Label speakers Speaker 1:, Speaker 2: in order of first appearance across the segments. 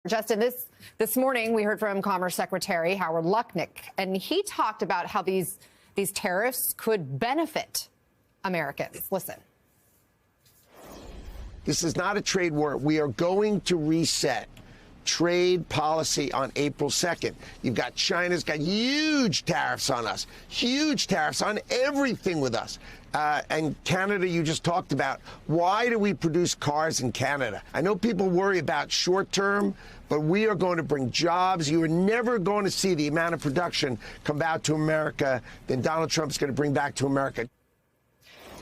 Speaker 1: Justin, this morning we heard from Commerce Secretary Howard Lutnick, and he talked about how these tariffs could benefit Americans. Listen.
Speaker 2: This is not a trade war. We are going to reset trade policy on April 2nd. You've got China's got huge tariffs on us, huge tariffs on everything with us. And Canada, you just talked about. Why do we produce cars in Canada? I know people worry about short term, but we are going to bring jobs. You are never going to see the amount of production come back to America that Donald Trump's going to bring back to America.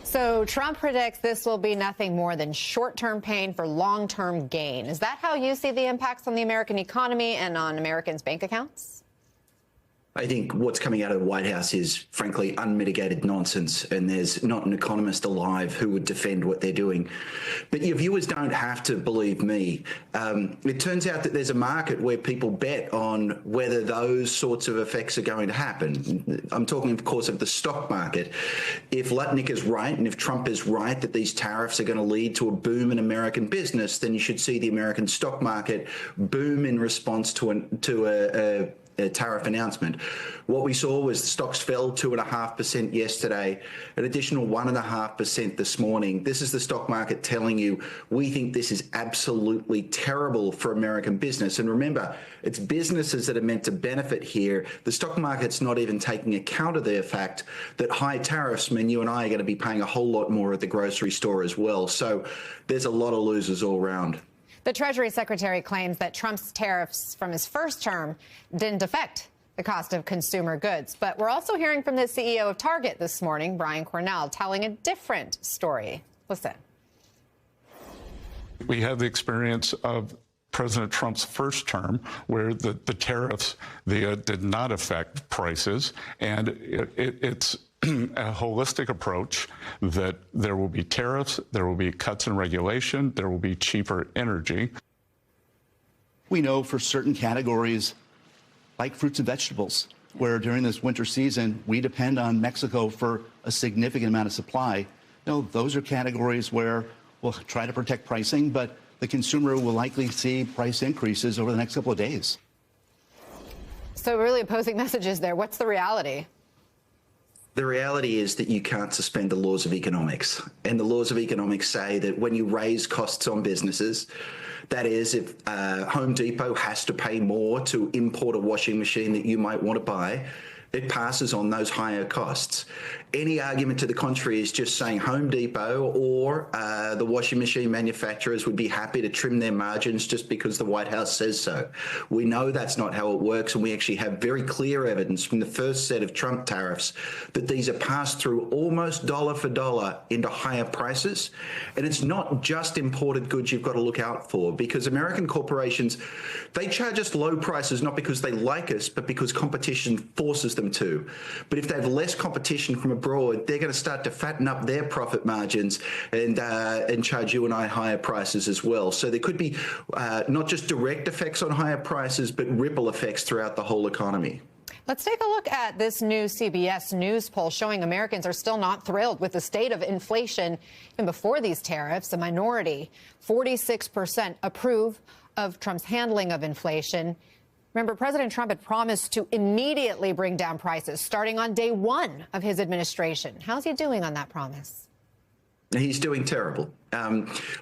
Speaker 1: So Trump predicts this will be nothing more than short-term pain for long-term gain. Is that how you see the impacts on the American economy and on Americans' bank accounts?
Speaker 3: I think what's coming out of the White House is, frankly, unmitigated nonsense, and there's not an economist alive who would defend what they're doing. But your viewers don't have to believe me. It turns out that there's a market where people bet on whether those sorts of effects are going to happen. I'm talking, of course, of the stock market. If Lutnick is right, and if Trump is right that these tariffs are going to lead to a boom in American business, then you should see the American stock market boom in response to a tariff announcement. What we saw was the stocks fell 2.5% yesterday, an additional 1.5% this morning. This is the stock market telling you, we think this is absolutely terrible for American business. And remember, it's businesses that are meant to benefit here. The stock market's not even taking account of the fact that high tariffs mean you and I are going to be paying a whole lot more at the grocery store as well. So there's a lot of losers all around.
Speaker 1: The Treasury Secretary claims that Trump's tariffs from his first term didn't affect the cost of consumer goods. But we're also hearing from the CEO of Target this morning, Brian Cornell, telling a different story. Listen.
Speaker 4: We have the experience of President Trump's first term, where the tariffs did not affect prices, and it's a holistic approach that there will be tariffs, there will be cuts in regulation, there will be cheaper energy.
Speaker 5: We know for certain categories, like fruits and vegetables, where during this winter season, we depend on Mexico for a significant amount of supply. Those are categories where we'll try to protect pricing, but the consumer will likely see price increases over the next couple of days.
Speaker 1: So really opposing messages there. What's the reality?
Speaker 3: The reality is that you can't suspend the laws of economics. And the laws of economics say that when you raise costs on businesses, that is, if Home Depot has to pay more to import a washing machine that you might want to buy, it passes on those higher costs. Any argument to the contrary is just saying Home Depot or the washing machine manufacturers would be happy to trim their margins just because the White House says so. We know that's not how it works, and we actually have very clear evidence from the first set of Trump tariffs that these are passed through almost dollar for dollar into higher prices. And it's not just imported goods you've got to look out for, because American corporations, they charge us low prices not because they like us, but because competition forces them to. But if they have less competition from abroad, they're going to start to fatten up their profit margins and charge you and I higher prices as well. So there could be not just direct effects on higher prices, but ripple effects throughout the whole economy.
Speaker 1: Let's take a look at this new CBS News poll showing Americans are still not thrilled with the state of inflation even before these tariffs. A minority, 46%, approve of Trump's handling of inflation. Remember, President Trump had promised to immediately bring down prices starting on day one of his administration. How's he doing on that promise?
Speaker 3: He's doing terrible.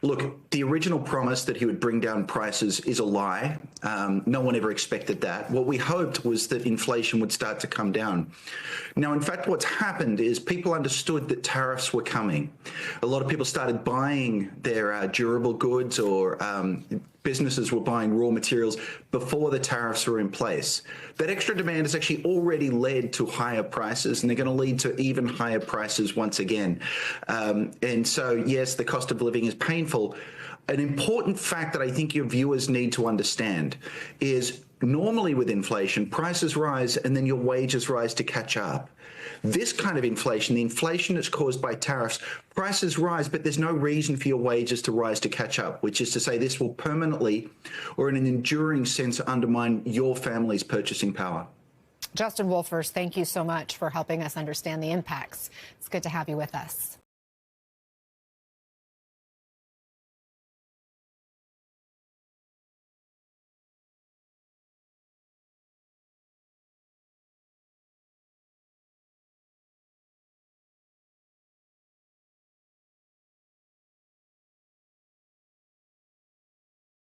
Speaker 3: Look, the original promise that he would bring down prices is a lie. No one ever expected that. What we hoped was that inflation would start to come down. Now, in fact, what's happened is people understood that tariffs were coming. A lot of people started buying their durable goods, or businesses were buying raw materials before the tariffs were in place. That extra demand has actually already led to higher prices, and they're going to lead to even higher prices once again. And so, yes, the cost of living is painful. An important fact that I think your viewers need to understand is normally with inflation, prices rise and then your wages rise to catch up. This kind of inflation, the inflation that's caused by tariffs, prices rise, but there's no reason for your wages to rise to catch up, which is to say this will permanently or in an enduring sense undermine your family's purchasing power.
Speaker 1: Justin Wolfers, thank you so much for helping us understand the impacts. It's good to have you with us.